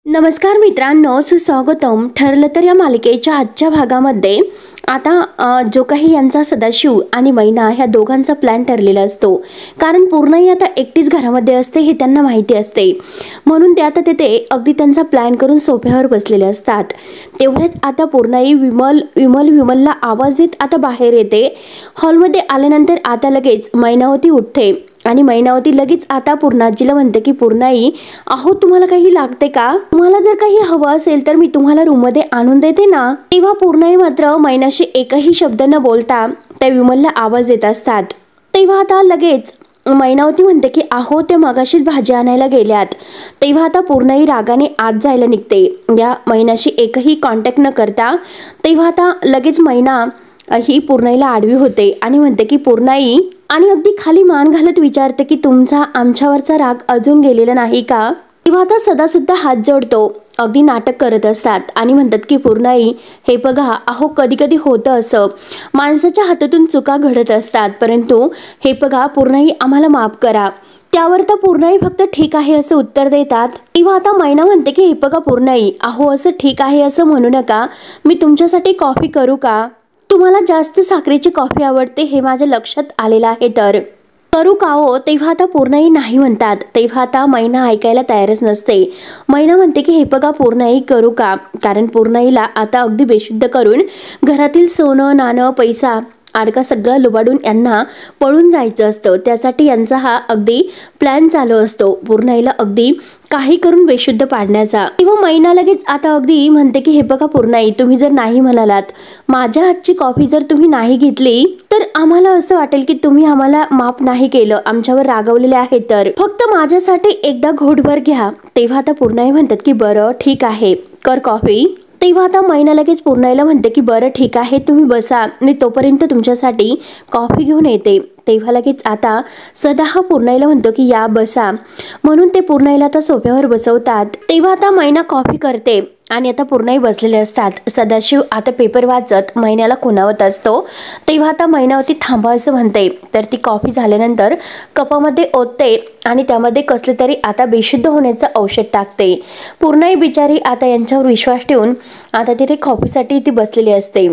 नमस्कार मित्रांनो, सुस्वागतम. ठरलं तर या मालिकेच्या आजच्या भागामध्ये आता जो काही यांचा सदाशिव आणि मैना ह्या दोघांचा प्लॅन ठरलेला असतो. कारण पूर्णाई आता एकटीच घरामध्ये असते हे त्यांना माहिती असते, म्हणून ते आता तिथे अगदी त्यांचा प्लॅन करून सोफ्यावर बसलेले असतात. तेवढ्यात आता पूर्णाई विमलला आवाज देत आता बाहेर येते. हॉलमध्ये आल्यानंतर आता लगेच मैनावती उठते आणि मैनावती लगेच आता पूर्णाजीला म्हणते की पूर्णाई, अहो तुम्हाला काही लागते का? तुम्हाला जर काही हवं असेल तर मी तुम्हाला रूममध्ये आणून देते ना. तेव्हा पूर्णाई मात्र मैनाशी एकही शब्द न बोलता त्या विमलला आवाज देत असतात. तेव्हा आता लगेच मैनावती म्हणते की अहो त्या मगाशीच भाजी आणायला गेल्यात. तेव्हा आता पूर्णाई रागाने आत जायला निघते या मैनाशी एकही कॉन्टॅक्ट न करता. तेव्हा आता लगेच मैना ही पूर्णाईला आडवी होते आणि म्हणते की पूर्णाई, आणि अगदी खाली मान घालत विचारते की तुमचा आमच्यावरचा राग अजून गेलेला नाही का? तेव्हा आता सदा सुद्धा हात जोडतो, अगदी नाटक करत असतात आणि म्हणतात की पूर्णाई, हे बघा, अहो कधी कधी होतं असं, माणसाच्या हातातून चुका घडत असतात, परंतु हे बघा पूर्णाई, आम्हाला माफ करा. त्यावर तर पूर्णाई फक्त ठीक आहे असं उत्तर देतात. तेव्हा आता मैना म्हणते की हे बघा पूर्णाई, अहो असं ठीक आहे असं म्हणू नका. मी तुमच्यासाठी कॉफी करू का? तुम्हाला जास्त साखरेची कॉफी आवडते हे माझ्या लक्षात आलेलं आहे, तर करू का हो? तेव्हा आता पूर्णाई नाही म्हणतात. तेव्हा आता मैना ऐकायला तयारच नसते. मैना म्हणते की हे बघा पूर्णाई, करू का? कारण पूर्णाईला आता अगदी बेशुद्ध करून घरातील सोनं नाणं पैसा आडका सगळं लुबाडून यांना पळून जायचं असतं. त्यासाठी यांचा हा अगदी प्लॅन चालू असतो, पूर्णाईला अगदी काही करून बेशुद्ध पाडण्याचा. किंवा मैना लगेच आता अगदी म्हणते की हे बघा पूर्णाई, तुम्ही जर नाही म्हणालात, माझ्या हातची कॉफी जर तुम्ही नाही घेतली तर आम्हाला असं वाटेल की तुम्ही आम्हाला माफ नाही केलं, आमच्यावर रागवलेले आहे, तर फक्त माझ्यासाठी एकदा घोटभर घ्या. तेव्हा आता पूर्णाई म्हणतात की बरं ठीक आहे, कर कॉफी. तेव्हा आता मैना लगेच पूर्णाईला म्हणते की बरं ठीक आहे, तुम्ही बसा, मी तोपर्यंत तुमच्यासाठी कॉफी घेऊन येते. तेव्हा लगेच आता सदा हा पूर्णाईला म्हणतो की या बसा, म्हणून ते पूर्णाईला आता सोफ्यावर बसवतात. तेव्हा आता मैना कॉफी करते आणि आता पूर्णाई बसलेले असतात. सदाशिव आता पेपर वाचत मैन्याला खुणावत असतो. तेव्हा आता मैनावती थांबा असं म्हणते, तर ती कॉफी झाल्यानंतर कपामध्ये ओतते आणि त्यामध्ये कसले तरी आता बेशुद्ध होण्याचं औषध टाकते. पूर्णाई बिचारी आता यांच्यावर विश्वास ठेवून आता तिथे कॉफीसाठी ती बसलेली असते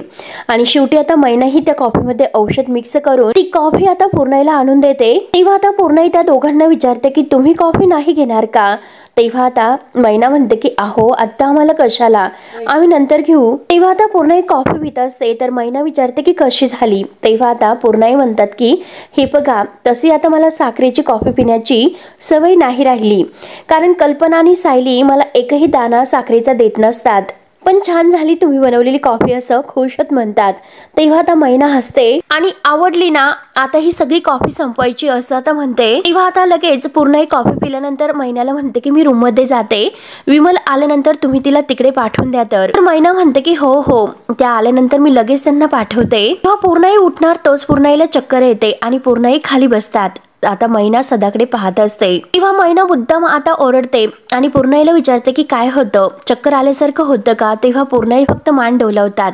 आणि शेवटी आता मैनाही त्या कॉफीमध्ये औषध मिक्स करून ती कॉफी आता पूर्णाईला आणून देते. तेव्हा आता पूर्णाई त्या दोघांना विचारते की तुम्ही कॉफी नाही घेणार का? तेव्हा आता मैना म्हणते की अहो आत्ता आम्हाला कशाला, आम्ही नंतर घेऊ. तेव्हा आता पूर्णाई कॉफी पित असते, तर मैना विचारते की कशी झाली. तेव्हा आता पूर्णाई म्हणतात की हे बघा, तशी आता मला साखरेची कॉफी पिण्याची सवय नाही राहिली, कारण कल्पना आणि सायली मला एकही दाणा साखरेचा देत नसतात, पण छान झाली तुम्ही बनवलेली कॉफी असं खुशत म्हणतात. तेव्हा आता मैना हसते आणि आवडली ना, आता ही सगळी कॉफी संपवायची असं आता म्हणते. तेव्हा आता लगेच पूर्णाई कॉफी पिल्यानंतर मैनाला म्हणते की मी रूम मध्ये जाते, विमल आल्यानंतर तुम्ही तिला तिकडे पाठवून द्या. तर मैना म्हणते की हो हो, त्या आल्यानंतर मी लगेच त्यांना पाठवते. तेव्हा पूर्णाई उठणार तोच पूर्णाईला चक्कर येते आणि पूर्णाई खाली बसतात. आता मैना सदाकडे पाहत असते. तेव्हा मैना मुद्दाम आता ओरडते आणि पूर्णाईला विचारते की काय होतं, चक्कर आल्यासारखं होतं का? तेव्हा पूर्णाई फक्त मान डोलावतात.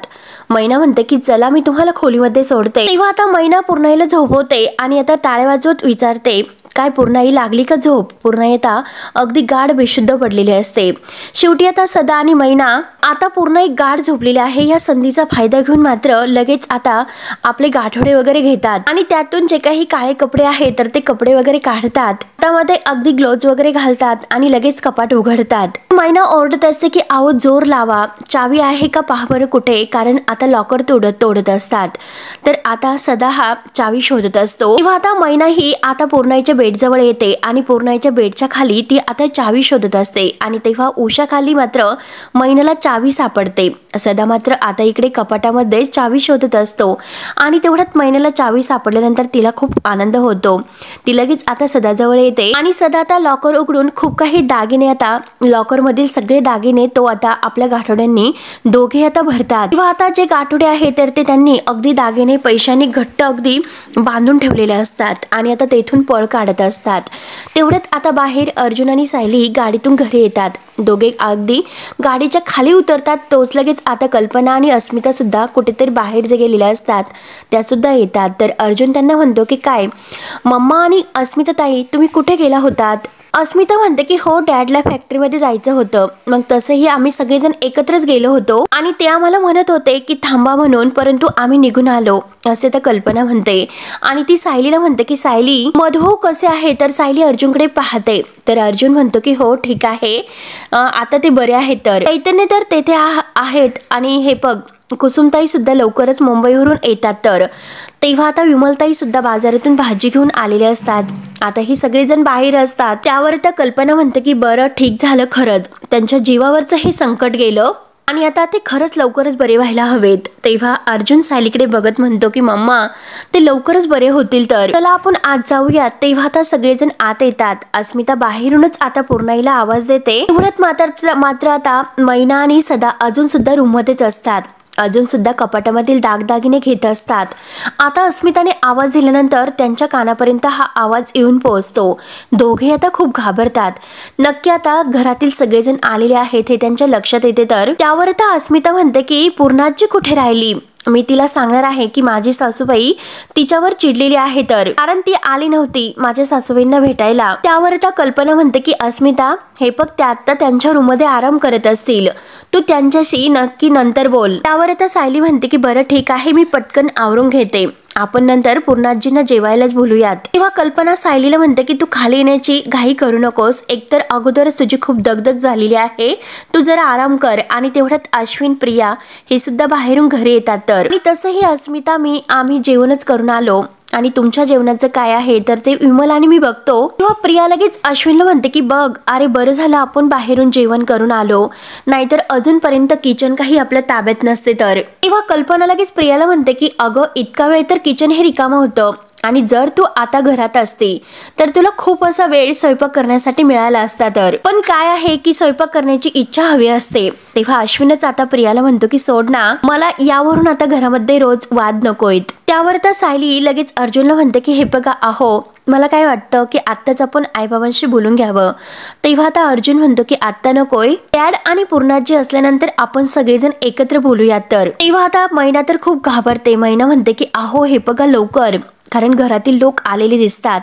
मैना म्हणते की चला मी तुम्हाला खोलीमध्ये सोडते. तेव्हा आता मैना पूर्णाईला झोपवते आणि आता टाळ्या वाजवत विचारते काय पूर्णाई, लागली का झोप? पूर्णाई आता अगदी गाढ बेशुद्ध पडलेली असते. शेवटी आता सदा आणि मैना आता पूर्णाई गाढ झोपलेली आहे या संधीचा फायदा घेऊन मात्र लगेच आता आपले गाठोडे वगैरे घेतात आणि त्यातून जे काही काळे कपडे आहेत तर ते कपडे वगैरे काढतात. त्यामध्ये अगदी ग्लोव्ज वगैरे घालतात आणि लगेच कपाट उघडतात. मैना ओरडत असते की आहो जोर लावा, चावी आहे का पहा बरं कुठे, कारण आता लॉकर तोडत असतात. तर आता सदा हा चावी शोधत असतो. तेव्हा आता मैना ही आता पूर्णाईच्या बेड जवळ येते आणि पूर्णाईच्या बेडच्या खाली ती आता चावी शोधत असते आणि तेव्हा उषा खाली मात्र मैनाला चावी सापडते. सदा मात्र आता इकडे कपाटामध्ये चावी शोधत असतो आणि तेवढ्यात मैनाला चावी सापडल्यानंतर तिला खूप आनंद होतो. ती लगेच आता सदाजवळ येते आणि सदा आता लॉकर उघडून खूप काही दागिने, आता लॉकर मधील सगळे दागिने तो आता आपल्या गाठोड्यांनी दोघे आता भरतात. तेव्हा आता जे गाठोडे आहेत तर ते त्यांनी अगदी दागिने पैशांनी घट्ट अगदी बांधून ठेवलेले असतात आणि आता तेथून पळ काढत असतात. तेवढ्यात आता बाहेर अर्जुन आणि सायली गाडीतून घरी येतात. दोघे अगदी गाडीच्या खाली उतरतात. तोच लगेच आता कल्पना आणि अस्मिता सुद्धा कुठेतरी बाहेर जे गेलेल्या असतात त्या सुद्धा येतात. तर अर्जुन त्यांना म्हणतो की काय मम्मा आणि अस्मिता ताई, तुम्ही कुठे गेला होतात? अस्मिता म्हणते की हो डॅडला फॅक्टरीमध्ये जायचं होतं, मग तसंही आम्ही सगळेजण एकत्रच गेलो होतो आणि ते आम्हाला म्हणत होते की थांबा म्हणून, परंतु आम्ही निघून आलो असे तर कल्पना म्हणते. आणि ती सायलीला म्हणते की सायली मधू कसे आहे, तर सायली अर्जुनकडे पाहते. तर अर्जुन म्हणतो की हो ठीक आहे, आता ते बरे आहेत. तर चैतन्य तर तेथे आहेत आणि हे बघ कुसुमताई सुद्धा लवकरच मुंबईवरून येतात. तर तेव्हा आता विमलताई सुद्धा बाजारातून भाजी घेऊन आलेले असतात. आता ही सगळेजण बाहेर असतात. त्यावर त्या कल्पना म्हणते की बरं ठीक झालं, खरंच त्यांच्या जीवावरचं हे संकट गेलं आणि आता ते खरंच लवकरच बरे व्हायला हवेत. तेव्हा अर्जुन सायलीकडे बघत म्हणतो की मम्मा ते लवकरच बरे होतील, तर चला आपण आज जाऊयात. तेव्हा आता सगळेजण आत येतात. अस्मिता बाहेरूनच आता पूर्णाईला आवाज देते. एवढ्यात मात्र आता मैना आणि सदा अजून सुद्धा रूममध्येच असतात. अजून सुद्धा कपाटामधील दागदागिने घेत असतात. आता अस्मिताने आवाज दिल्यानंतर त्यांच्या कानापर्यंत हा आवाज येऊन पोहोचतो. दोघे आता खूप घाबरतात. नक्की आता घरातील सगळेजण आलेले आहेत हे त्यांच्या लक्षात येते. तर त्यावर आता अस्मिता म्हणते की पूर्णाजी कुठे राहिली, मी तिला सांगणार आहे की माझी सासूबाई तिच्यावर चिडलेली आहे, तर कारण ती आली नव्हती माझ्या सासूबाईंना भेटायला. त्यावर आता कल्पना म्हणते की अस्मिता हे बघ त्या आता त्यांच्या रूममध्ये आराम करत असतील, तू त्यांच्याशी नक्की नंतर बोल. त्यावर आता सायली म्हणते की बरं ठीक आहे, मी पटकन आवरून घेते, आपण नंतर पूर्णाजींना जेवायलाच बोलूयात. तेव्हा कल्पना सायलीला म्हणते की तू खाली येण्याची घाई करू नकोस, एकतर अगोदरच तुझी खूप दगदग झालेली आहे, तू जरा आराम कर. आणि तेवढ्यात अश्विन प्रिया हे सुद्धा बाहेरून घरी येतात. तर आणि तसंही अस्मिता आम्ही जेवणच करून आलो आणि तुमच्या जेवणाचं काय आहे तर ते विमल आणि मी बघतो. तेव्हा प्रिया लगेच अश्विनला म्हणते की बघ अरे बरं झालं आपण बाहेरून जेवण करून आलो, नाहीतर अजूनपर्यंत किचन काही आपल्या ताब्यात नसते. तर तेव्हा कल्पना लगेच प्रियाला म्हणते की अगं इतका वेळ तर किचन हे रिकामं होतं आणि जर तू आता घरात असती तर तुला खूप असा वेळ स्वयंपाक करण्यासाठी मिळाला असता. तर पण काय आहे की स्वयंपाक करण्याची इच्छा हवी असते. तेव्हा अश्विनच आता प्रियाला म्हणतो की सोड ना, मला यावरून आता घरामध्ये रोज वाद नकोयत. त्यावर तर सायली लगेच अर्जुनला म्हणते की हे बघा अहो मला काय वाटतं की आत्ताच आपण आईबाबांशी बोलून घ्यावं. तेव्हा आता अर्जुन म्हणतो की आत्ता नकोय, डॅड आणि पूर्णाजी असल्यानंतर आपण सगळेजण एकत्र बोलूयात. तर तेव्हा आता मैना तर खूप घाबरते. मैना म्हणते की अहो हे बघा लवकर, कारण घरातील लोक आलेले दिसतात.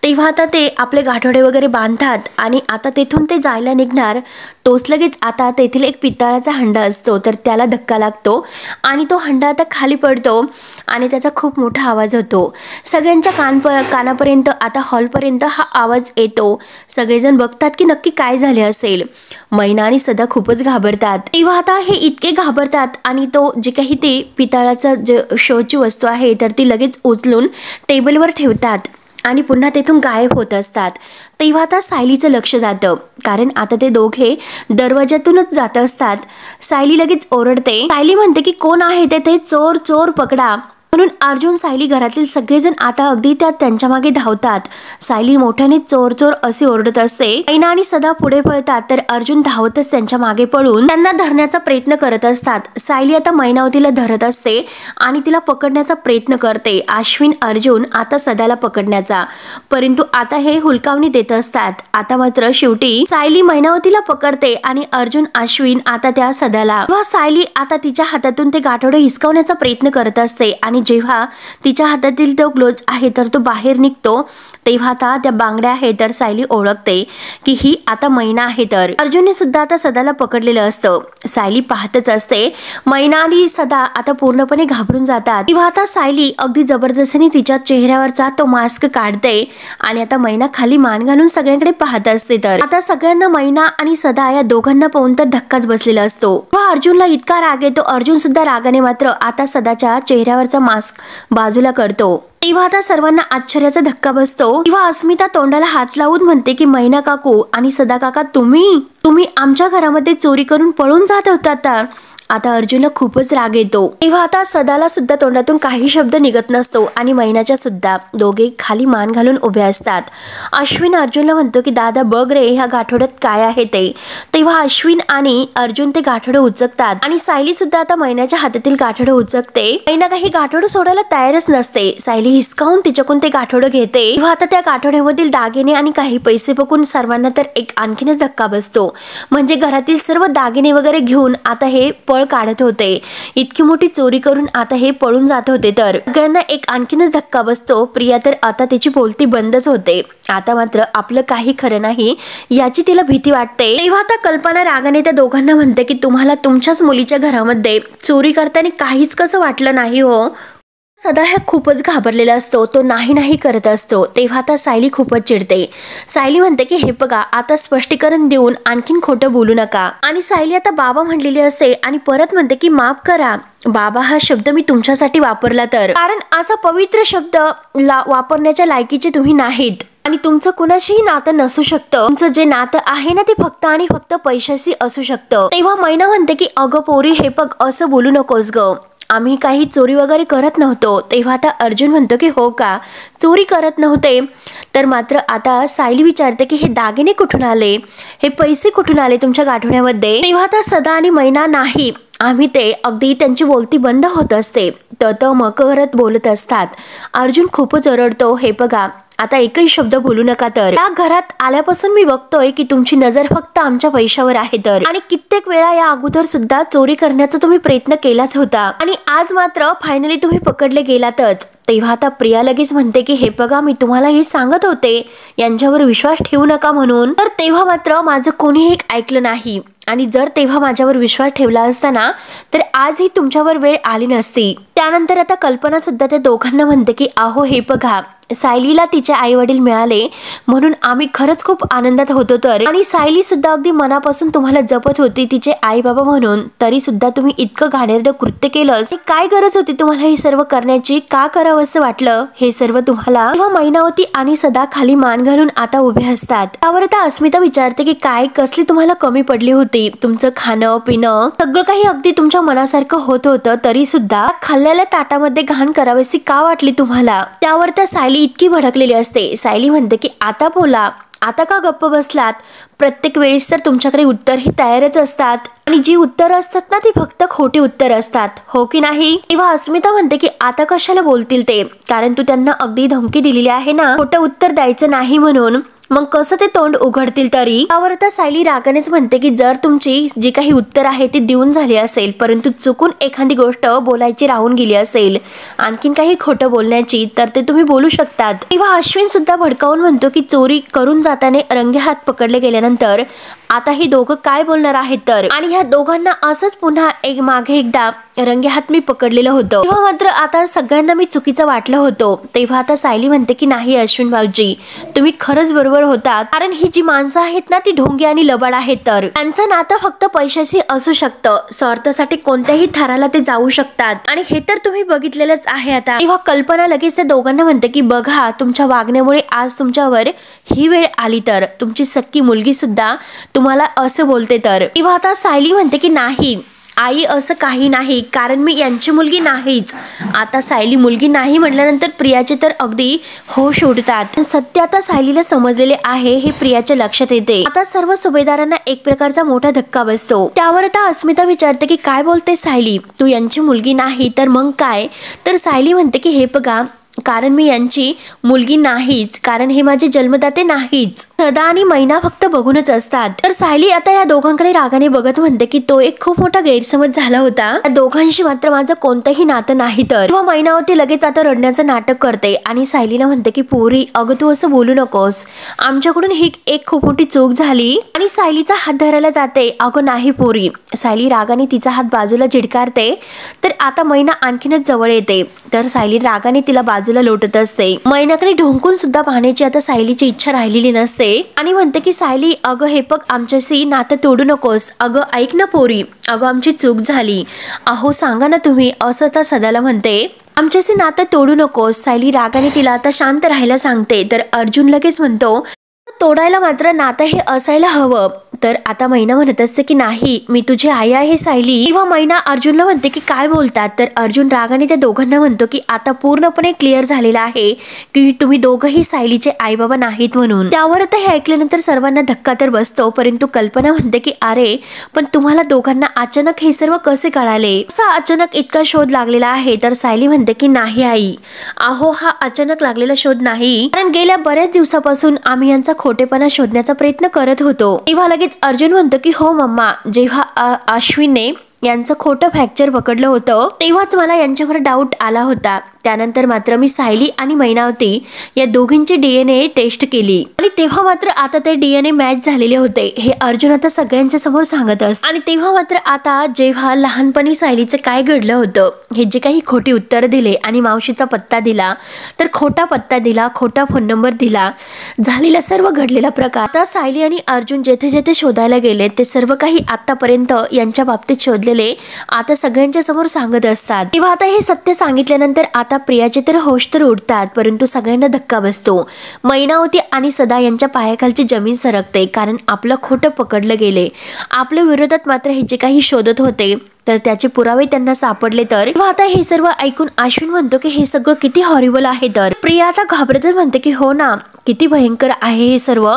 तेव्हा आता ते आपले गाठोडे वगैरे बांधतात आणि आता तेथून ते जायला निघणार. तोच लगेच आता तेथील एक पितळाचा हंडा असतो तर त्याला धक्का लागतो आणि तो हंडा आता खाली पडतो आणि त्याचा खूप मोठा आवाज होतो. सगळ्यांच्या कानापर्यंत आता हॉलपर्यंत हा आवाज येतो. सगळेजण बघतात की नक्की काय झाले असेल. मैना आणि सदा खूपच घाबरतात. तेव्हा आता हे इतके घाबरतात आणि तो जे काही ते पितळाचा शोची वस्तू आहे तर ती लगेच उचलून टेबलवर ठेवतात आणि पुन्हा तेथून गायब होत असतात. तेव्हा आता सायलीचं लक्ष जातं, कारण आता ते दोघे दरवाजातूनच जात असतात. सायली लगेच ओरडते. सायली म्हणते की कोण आहे ते चोर चोर पकडा. म्हणून अर्जुन सायली घरातील सगळेजण आता अगदी त्यांच्या मागे धावतात. सायली मोठ्याने चोर चोर असे ओरडत असते. मैना आणि सदा पुढे पळतात तर अर्जुन धावतच त्यांच्या मागे पळून त्यांना धरण्याचा प्रयत्न करत असतात. सायली आता मैनावतीला धरत असते आणि तिला पकडण्याचा प्रयत्न करते. अश्विन अर्जुन आता सदाला पकडण्याचा, परंतु आता हे हुलकावणी देत असतात. आता मात्र शेवटी सायली मैनावतीला पकडते आणि अर्जुन अश्विन आता त्या सदाला. सायली आता तिच्या हातातून ते गाठोडे हिसकावण्याचा प्रयत्न करत असते आणि जेव्हा तिच्या हातातील तो ग्लोव्ज आहे तर तो बाहेर निघतो तेव्हा आता त्या बांगड्या आहेत तर सायली ओळखते की ही आता मैना आहे. तर अर्जुनने सुद्धा आता सदाला पकडलेलं असतं. सायली पाहतच असते. मैना आणि सदा आता पूर्णपणे घाबरून जातात. तेव्हा आता सायली अगदी जबरदस्तीने तिच्या चेहऱ्यावरचा तो मास्क काढते आणि आता मैना खाली मान घालून सगळ्यांकडे पाहत असते. तर आता सगळ्यांना मैना आणि सदा या दोघांना पाहून तर धक्काच बसलेला असतो. व अर्जुनला इतका राग येतो. अर्जुन सुद्धा रागाने मात्र आता सदाच्या चेहऱ्यावरचा मास्क बाजूला करतो. तेव्हा आता सर्वांना आश्चर्याचा धक्का बसतो. तेव्हा अस्मिता तोंडाला हात लावून म्हणते की मैना काकू आणि सदा काका तुम्ही आमच्या घरामध्ये चोरी करून पळून जात होता. आता अर्जुनला खूपच राग येतो. तेव्हा आता सदाला सुद्धा तोंडातून काही शब्द निघत नसतो आणि मैनाच्या सुद्धा. दोघे खाली मान घालून उभे असतात. अश्विन अर्जुनला म्हणतो की दादा बघ रे ह्या गाठोड्यात काय आहे ते. तेव्हा अश्विन आणि अर्जुन ते गाठोडे उचकतात आणि सायली सुद्धा आता मैनाच्या हातातील गाठोडे उचकते. मैना काही गाठोडे सोडायला तयारच नसते. सायली हिसकावून तिच्याकडून ते गाठोडे घेते. तेव्हा आता त्या गाठोड्यामधील दागिने आणि काही पैसे बघून सर्वांना तर एक आणखीनच धक्का बसतो. म्हणजे घरातील सर्व दागिने वगैरे घेऊन आता हे पळ काढत होते, इतकी मोठी चोरी करून आता हे पळून जात होते. तर सगळ्यांना एक आणखीनच धक्का बसतो. प्रिया तर आता त्याची बोलती बंदच होते. आता मात्र आपलं काही खरं नाही याची तिला भीती वाटते. तेव्हा आता कल्पना रागाने त्या दोघांना म्हणते की तुम्हाला तुमच्याच मुलीच्या घरामध्ये चोरी करताना काहीच कसं वाटलं नाही हो. सदा ह्या खूपच घाबरलेला असतो, तो नाही नाही करत असतो. तेव्हा आता सायली खूपच चिडते. सायली म्हणते की हे बघा, आता स्पष्टीकरण देऊन आणखीन खोटं बोलू नका. आणि सायली आता बाबा म्हणलेली असते आणि परत म्हणते की माफ करा बाबा, हा शब्द मी तुमच्यासाठी वापरला तर, कारण असा पवित्र शब्द वापरण्याच्या लायकीचे तुम्ही नाहीत आणि तुमचं कुणाशीही नातं नसू शकतं. तुमचं जे नातं आहे ना ते फक्त आणि फक्त पैशाशी असू शकतं. तेव्हा मैना म्हणते की अगं पोरी, हे बघ असं बोलू नकोस ग, आम्ही काही चोरी वगैरे करत नव्हतो. तेव्हा आता अर्जुन म्हणतो की हो का, चोरी करत नव्हते. तर मात्र आता सायली विचारते की हे दागिने कुठून आले, हे पैसे कुठून आले तुमच्या गाठोड्यामध्ये. तेव्हा आता सदा आणि मैना नाही, आम्ही ते, अगदी त्यांची बोलती बंद होत असते. मग करत बोलत असतात. अर्जुन खूपच ओरडतो, हे बघा आता एकही शब्द बोलू नका. तर या घरात आल्यापासून मी बघतोय की तुमची नजर फक्त आमच्या पैशावर आहे. तर आणि कित्येक वेळा या अगोदर सुद्धा चोरी करण्याचा तुम्ही प्रयत्न केलाच होता आणि आज मात्र फायनली तुम्ही पकडले गेलातच. तेव्हा आता प्रिया लगेच म्हणते की हे बघा, मी तुम्हाला हे सांगत होते यांच्यावर विश्वास ठेवू नका म्हणून. तर तेव्हा मात्र माझं कोणीही ऐकलं नाही आणि जर तेव्हा माझ्यावर विश्वास ठेवला असता ना तर आजही तुमच्यावर वेळ आली नसती. त्यानंतर आता कल्पना सुद्धा त्या दोघांना म्हणते की अहो हे बघा, सायलीला तिचे आई वडील मिळाले म्हणून आम्ही खरंच खूप आनंदात होतो. तर आणि सायली सुद्धा अगदी मनापासून तुम्हाला जपत होती तिचे आई बाबा म्हणून, तरी सुद्धा तुम्ही इतकं घाणेरडं कृत्य केलंस. काय गरज होती तुम्हाला हे सर्व करण्याची, का करावं असं वाटलं हे सर्व तुम्हाला. तेव्हा मैनावती आणि सदा खाली मान घालून आता उभे असतात. त्यावर आता अस्मिता विचारते की काय कसली तुम्हाला कमी पडली होती, तुमचं खाणं पिणं सगळं काही अगदी तुमच्या मनासारखं होत होतं, तरी सुद्धा खाल्लेल्या ताटामध्ये घाण करावीशी का वाटली तुम्हाला. त्यावर त्या सायली इतकी भडकलेली असते. सायली म्हणते की आता बोला, आता का गप्प बसलात, प्रत्येक वेळेस तर तुमच्याकडे उत्तर ही तयारच असतात आणि जी उत्तर असतात ना ती फक्त खोटी उत्तर असतात, हो की नाही. तेव्हा अस्मिता म्हणते की आता कशाला बोलतील ते, कारण तू त्यांना अगदी धमकी दिलेली आहे ना खोटं उत्तर द्यायचं नाही म्हणून, मग कसं ते तोंड उघडतील. तरी त्यावर आता सायली रागानेच म्हणते की जर तुमची जी काही उत्तर आहे ती देऊन झाली असेल परंतु चुकून एखादी गोष्ट बोलायची राहून गेली असेल, आणखीन काही खोटं बोलण्याची, तर ते तुम्ही बोलू शकतात. तेव्हा अश्विन सुद्धा भडकावून म्हणतो की चोरी करून जाताना रंगेहात पकडले गेल्यानंतर आता ही दोघं काय बोलणार आहेत. तर आणि ह्या दोघांना असंच पुन्हा मागे एकदा रंगेहात मी पकडलेलं होतं, तेव्हा मात्र आता सगळ्यांना मी चुकीचं वाटलं होतं. तेव्हा आता सायली म्हणते की नाही अश्विन भाऊजी, तुम्ही खरंच बरोबर होतात, कारण ही जी माणसं आहेत ना ती ढोंगी आणि लबाड आहेत. तर त्यांचं नातं फक्त पैशाशी असू शकतं, स्वार्थासाठी कोणत्याही थराला ते जाऊ शकतात आणि हे तर तुम्ही बघितलेलंच आहे. आता तेव्हा कल्पना लगेच त्या दोघांना म्हणते की बघा, तुमच्या वागण्यामुळे आज तुमच्यावर ही वेळ आली, तर तुमची सख्खी मुलगी सुद्धा तुम्हाला असं बोलते. तर तेव्हा आता सायली म्हणते की नाही आई, असं काही नाही, कारण मी यांची मुलगी नाहीच. आता सायली मुलगी नाही म्हटल्यानंतर प्रियाचे तर अगदी होश उडतात. सत्य आता सायलीला समजलेले आहे हे प्रियाच्या लक्षात येते. आता सर्व सुभेदारांना एक प्रकारचा मोठा धक्का बसतो. त्यावर आता अस्मिता विचारते की काय बोलते सायली, तू यांची मुलगी नाही तर मग काय. तर सायली म्हणते की हे बघा, कारण मी यांची मुलगी नाहीच, कारण हे माझे जन्मदाते नाहीच. सदा आणि मैना फक्त बघूनच असतात. तर सायली आता या दोघांकडे रागाने बघत म्हणते की तो एक खूप मोठा गैरसमज झाला होता, या दोघांशी मात्र माझं कोणतंही नातं नाही. तर मैनावती लगेच आता रडण्याचं नाटक करते आणि सायलीला म्हणते की पोरी, अगं तू असं बोलू नकोस, आमच्याकडून ही एक खूप मोठी चूक झाली. आणि सायलीचा हात धरायला जाते. अगं नाही पोरी, सायली रागाने तिचा हात बाजूला झिडकारते. तर आता मैना आणखीनच जवळ येते. तर सायली रागाने तिला बाजूला लोटत असते. मैनाकडे ढोंकून सुद्धा पाहण्याची आता सायलीची इच्छा राहिलेली नसते आणि म्हणते की सायली, अगं हे बघ, आमच्याशी नातं तोडू नकोस, अगं ऐक ना पोरी, अगं आमची चूक झाली, अहो सांगा ना तुम्ही, असं आता सदाला म्हणते. आमच्याशी नातं तोडू नकोस. सायली रागाने तिला आता शांत राहायला सांगते. तर अर्जुन लगेच म्हणतो तोडायला मात्र नातं हे असायला हवं. तर आता मैना म्हणत असते की नाही, मी तुझी आई आहे सायली. किंवा मैना अर्जुनला म्हणते की काय बोलतात. तर अर्जुन रागाने त्या दोघांना म्हणतो की आता पूर्णपणे क्लिअर झालेला आहे की तुम्ही दोघंही सायलीचे आई बाबा नाहीत म्हणून. त्यावर आता हे ऐकल्यानंतर सर्वांना धक्का तर बसतो, परंतु कल्पना म्हणते की अरे पण तुम्हाला दोघांना अचानक हे सर्व कसे कळाले, असा अचानक इतका शोध लागलेला आहे. तर सायली म्हणते की नाही आई, अहो हा अचानक लागलेला शोध नाही, कारण गेल्या बऱ्याच दिवसापासून आम्ही यांचा खोटेपणा शोधण्याचा प्रयत्न करत होतो. तेव्हा लगेच अर्जुन म्हणतो की हो मम्मा, जेव्हा अश्विनने यांचं खोटं फ्रॅक्चर पकडलं होतं तेव्हाच मला यांच्यावर डाऊट आला होता। त्यानंतर मात्र मी सायली आणि मैनावती या दोघींची DNA टेस्ट केली आणि तेव्हा मात्र आता ते DNA मॅच झालेले होते हे अर्जुन आता सगळ्यांच्या समोर सांगत असत। आणि तेव्हा मात्र आता जेव्हा लहानपणी सायलीचं काय घडलं होतं हे जे काही खोटी उत्तर दिले आणि मावशीचा पत्ता दिला तर खोटा पत्ता दिला, खोटा फोन नंबर दिला, झालेला सर्व घडलेला प्रकार आता सायली आणि अर्जुन जेथे जेथे शोधायला गेले ते सर्व काही आतापर्यंत यांच्या बाबतीत शोधलेले आता सगळ्यांच्या समोर सांगत असतात। तेव्हा आता हे सत्य सांगितल्यानंतर आता प्रियाचे तर होश तर उडतात परंतु सगळ्यांना धक्का बसतो। मैनावती आणि सदा यांच्या पायाखालची जमीन सरकते कारण आपलं खोटं पकडलं गेले। आपल्या विरोधात मात्र हे जे काही शोधत होते तर त्याचे पुरावे त्यांना सापडले तर आता हे सर्व ऐकून अश्विन म्हणतो की हे सगळं किती हॉरिबल आहे। तर प्रिया आता घाबरतच म्हणते की हो ना किती भयंकर आहे हे सर्व,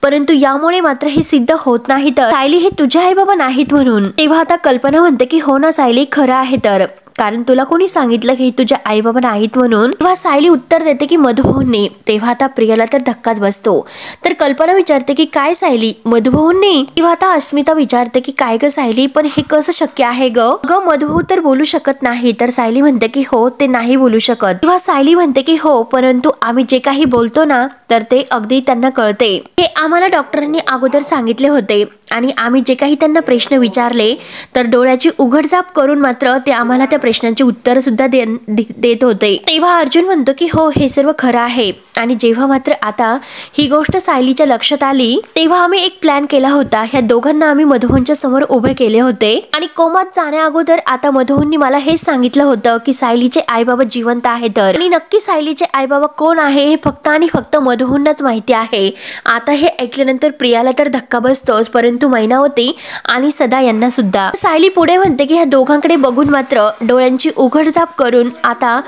परंतु यामुळे मात्र हे सिद्ध होत नाही तर सायली हे तुझे आई बाबा नाहीत म्हणून। तेव्हा आता कल्पना म्हणते की हो ना सायली खरं आहे तर कारण तुला कोणी सांगितलं की तुझ्या आई बाबा नाहीत म्हणून। तेव्हा सायली उत्तर देते की मधुभाऊंनी। तेव्हा आता प्रियाला तर धक्काच बसतो तर कल्पना विचारते की काय सायली मधुभाऊंनी? तेव्हा आता अस्मिता विचारते की काय ग सायली पण हे कसं शक्य आहे ग? मधुभाऊ तर बोलू शकत नाही तर सायली म्हणते की हो ते नाही बोलू शकत। तेव्हा सायली म्हणते की हो परंतु आम्ही जे काही बोलतो ना तर ते अगदी त्यांना कळते। हे आम्हाला डॉक्टरांनी अगोदर सांगितले होते आणि आम्ही जे काही त्यांना प्रश्न विचारले तर डोळ्याची उघडझाप करून मात्र ते आम्हाला त्या प्रश्नांची उत्तर सुद्धा देत होते। तेव्हा अर्जुन म्हणतो की हो हे सर्व खरं आहे आणि जेव्हा मात्र आता ही गोष्ट सायलीच्या लक्षात आली तेव्हा आम्ही एक प्लॅन केला होता। ह्या दोघांना आम्ही मधुभाऊंच्या समोर उभे केले होते आणि कोमात जाण्या अगोदर आता मधुभाऊंनी मला हेच सांगितलं होतं की सायलीचे आई बाबा जिवंत आहेत आणि नक्की सायलीचे आई बाबा कोण आहे हे फक्त आणि फक्त मधुभाऊंनाच माहिती आहे। आता हे ऐकल्यानंतर प्रियाला तर धक्का बसतोच परंतु मैनावती आणि सदा यांना सुद्धा। सायली पुढे म्हणते की ह्या दोघांकडे बघून मात्र डोळ्यांची उघडझाप करून आता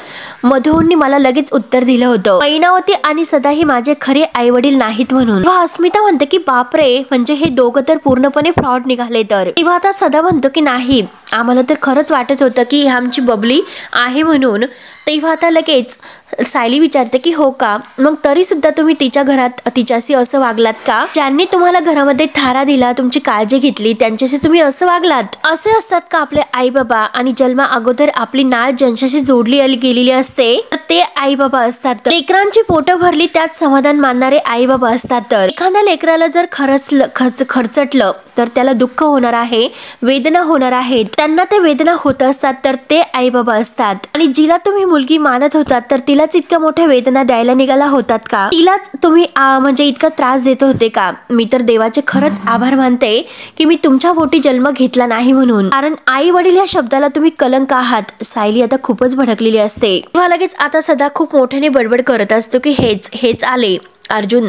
मधुभाऊंनी मला लगेच उत्तर दिलं होतं मैनावती आणि सदा ही माझे खरे आई वडील नाहीत म्हणून। अस्मिता म्हणते की बापरे म्हणजे हे दोघं तर पूर्णपणे फ्रॉड निघाले तर। तेव्हा आता सदा म्हणतो की नाही आम्हाला तर खरंच वाटत होतं की आमची बबली आहे म्हणून। तेव्हा आता लगेच सायली विचारते की हो का मग तरी सुद्धा तुम्ही तिच्या घरात तिच्याशी असं वागलात का? ज्यांनी तुम्हाला घरामध्ये थारा दिला तुमची काळजी घेतली त्यांच्याशी तुम्ही असं वागलात? असे असतात का आपले आई बाबा आणि जन्मा अगोदर आपली नाळ ज्यांच्याशी जोडली गेलेली असते ते आई बाबा असतात तर लेकरांची पोटं भरली त्यात समाधान मानणारे आई बाबा असतात तर एखाद्या लेकराला जर खरचटलं तर त्याला दुःख होणार आहे, वेदना होणार आहेत, त्यांना ते वेदना होत असतात तर ते आई बाबा असतात। आणि जिला तुम्ही मुलगी मानत होतात तर तिलाच इतक्या मोठ्या वेदना द्यायला निघाला होतात का? तिलाच तुम्ही म्हणजे इतका त्रास देत होते का? मी तर देवाचे खरंच आभार मानते की मी तुमच्या पोटी जन्म घेतला नाही म्हणून, कारण आई वडील या शब्दाला तुम्ही कलंक आहात। सायली आता खूपच भडकलेली असते। तेव्हा लगेच आता सदा खूप मोठ्याने बडबड करत असतो की हेच आले अर्जुन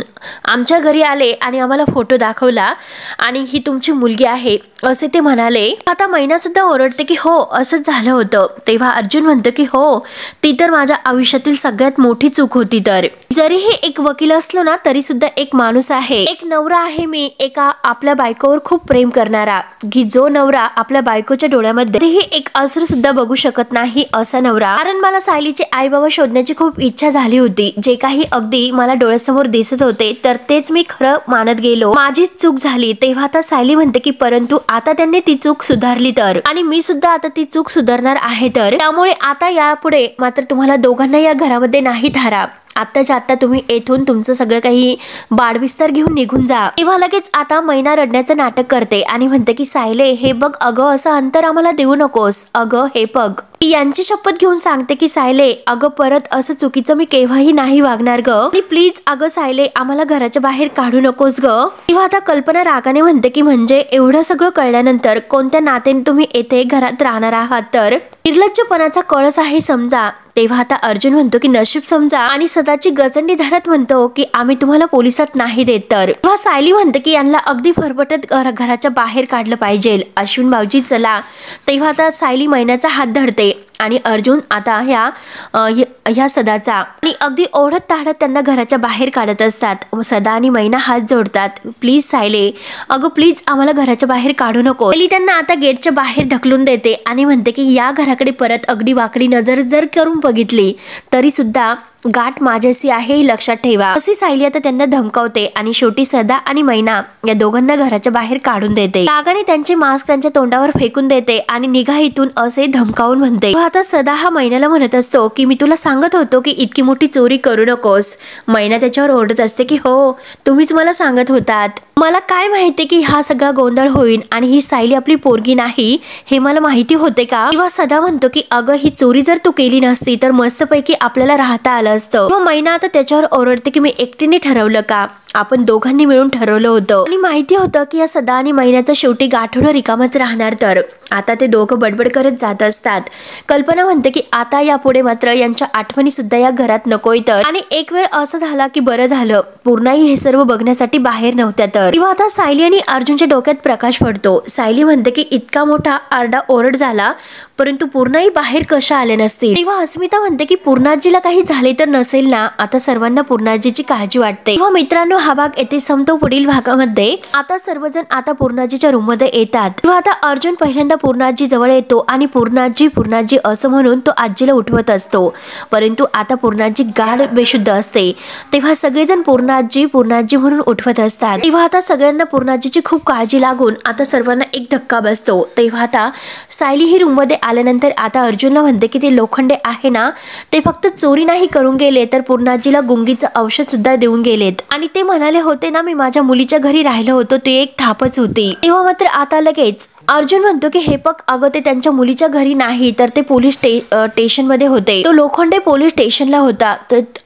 आमच्या घरी आले आणि आम्हाला फोटो दाखवला आणि ही तुमची मुलगी आहे असे ते म्हणाले। आता मैना सुद्धा ओरडते की हो असंच झालं होतं। तेव्हा अर्जुन म्हणतो की हो ती तर माझ्या आयुष्यातील सगळ्यात मोठी चूक होती तर जरीही एक वकील असलो ना तरी सुद्धा एक माणूस आहे, एक नवरा आहे मी एका आपल्या बायकोवर खूप प्रेम करणारा की जो नवरा आपल्या बायकोच्या डोळ्यामध्ये एक अश्रू सुद्धा बघू शकत नाही असा नवरा। कारण मला सायलीचे आई बाबा शोधण्याची खूप इच्छा झाली होती, जे काही अगदी मला डोळ्यासमोर दिसत होते तर तेच मी खरं मानत गेलो, माझीच चूक झाली। तेव्हा आता सायली म्हणते की परंतु आता त्यांनी ती चूक सुधारली तर आणि मी सुद्धा आता ती चूक सुधारणार आहे तर त्यामुळे आता यापुढे मात्र तुम्हाला दोघांना या घरामध्ये नाही धारा। आत्ताच्या आत्ता तुम्ही येथून तुमचं सगळं काही बाडबिस्तर घेऊन निघून जा। तेव्हा लगेच आता मैना रडण्याचं नाटक करते आणि म्हणते की सायले हे बघ अगं असं अंतर आम्हाला देऊ नकोस, अगं हे बघ यांची शपथ घेऊन सांगते की सायले अगं परत असं चुकीचं मी केव्हाही नाही वागणार ग आणि प्लीज अगं सायले आम्हाला घराच्या बाहेर काढू नकोस ग। तेव्हा आता कल्पना रागाने म्हणते की म्हणजे एवढं सगळं कळल्यानंतर कोणत्या नात्याने तुम्ही येथे घरात राहणार आहात तर निर्लज्जपणाचा कळस आहे समजा। तेव्हा आता अर्जुन म्हणतो की नशीब समजा आणि सदाची गजंडी धरत म्हणतो की आम्ही तुम्हाला पोलिसात नाही देत तर। तेव्हा सायली म्हणते की यांना अगदी फरफटत घराच्या बाहेर काढलं पाहिजे, अश्विन भाऊजी चला। तेव्हा आता सायली मैनाचा हात धरते आणि अर्जुन आता ह्या सदाचा आणि अगदी ओढत ताडत त्यांना घराच्या बाहेर काढत असतात। सदा आणि मैना हात जोडतात, प्लीज सायले अगं प्लीज आम्हाला घराच्या बाहेर काढू नको। त्यांना आता गेटच्या बाहेर ढकलून देते आणि म्हणते की या घराकडे परत अगदी वाकडी नजर जर करून बघितली तरी सुद्धा गाठ माझ्याशी आहे हे लक्षात ठेवा, अशी सायली आता त्यांना धमकावते आणि शेवटी सदा आणि मैना या दोघांना घराच्या बाहेर काढून देते। रागाने त्यांचे मास्क त्यांच्या तोंडावर फेकून देते आणि निघा इथून असे धमकावून म्हणते। आता सदा हा मैनाला म्हणत असतो की मी तुला सांगत होतो की इतकी मोठी चोरी करू नकोस। मैना त्याच्यावर ओरडत असते की हो तुम्हीच मला सांगत होतात, मला काय माहिती की हा सगळा गोंधळ होईल आणि ही सायली आपली पोरगी नाही हे मला माहिती होते का। किंवा सदा म्हणतो की अगं ही चोरी जर तू केली नसती तर मस्तपैकी आपल्याला राहता आलं असतं। किंवा मैना आता त्याच्यावर ओरडते की मी एकटीने ठरवलं का, आपण दोघांनी मिळून ठरवलं होतं आणि माहिती होतं की या सदा आणि मैनाचं शेवटी गाठोडं रिकामच राहणार। तर आता ते दोघं बडबड करत जात असतात। कल्पना म्हणते की आता यापुढे मात्र यांच्या आठवणी सुद्धा या घरात नकोय तर। आणि एक वेळ असं झाला की बरं झालं पूर्णाही हे सर्व बघण्यासाठी बाहेर नव्हत्या तर। किंवा आता सायली आणि अर्जुनच्या डोक्यात प्रकाश पडतो। सायली म्हणते की इतका मोठा आरडा ओरड झाला परंतु पूर्णाही बाहेर कशा आले नसतील। तेव्हा अस्मिता म्हणते की पूर्णाजीला काही झाले तर नसेल ना, आता सर्वांना पूर्णाजीची काळजी वाटते। तेव्हा मित्रांनो हा भाग येथे संपतो। पुढील भागामध्ये आता सर्वजण आता पूर्णाजीच्या रूम मध्ये येतात। तेव्हा आता अर्जुन पहिल्यांदा पूर्णाजी जवळ येतो आणि पूर्णाजी असं म्हणून तो आजीला उठवत असतो, परंतु आता पूर्णाजी गाढ बेशुद्ध असते। तेव्हा सगळेजण पूर्णाजी म्हणून उठवत असतात। तेव्हा आता सगळ्यांना पूर्णाजीची खूप काळजी लागून आता सर्वांना एक धक्का बसतो। तेव्हा आता सायली ही रूम मध्ये आल्यानंतर आता अर्जुनला म्हणते की ते लोखंडे आहे ना ते फक्त चोरी नाही करून गेले तर पूर्णाजीला गुंगीचं औषध सुद्धा देऊन गेलेत आणि ते म्हणाले होते ना मी माझ्या मुलीच्या घरी राहिलो होतो ते एक थापच होती। तेव्हा मात्र आता लगेच अर्जुन म्हणतो की हे पक अगं ते त्यांच्या मुलीच्या घरी नाही तर ते पोलीस स्टेशन मध्ये होते, तो लोखंडे पोलीस स्टेशनला होता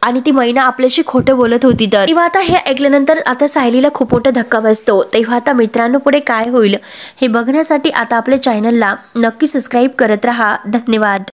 आणि ती मैना आपल्याशी खोटं बोलत होती तर। तेव्हा आता हे ऐकल्यानंतर आता सायलीला खूप मोठा धक्का बसतो। तेव्हा आता मित्रांनो पुढे काय होईल हे बघण्यासाठी आता आपल्या चॅनलला नक्की सबस्क्राईब करत राहा। धन्यवाद।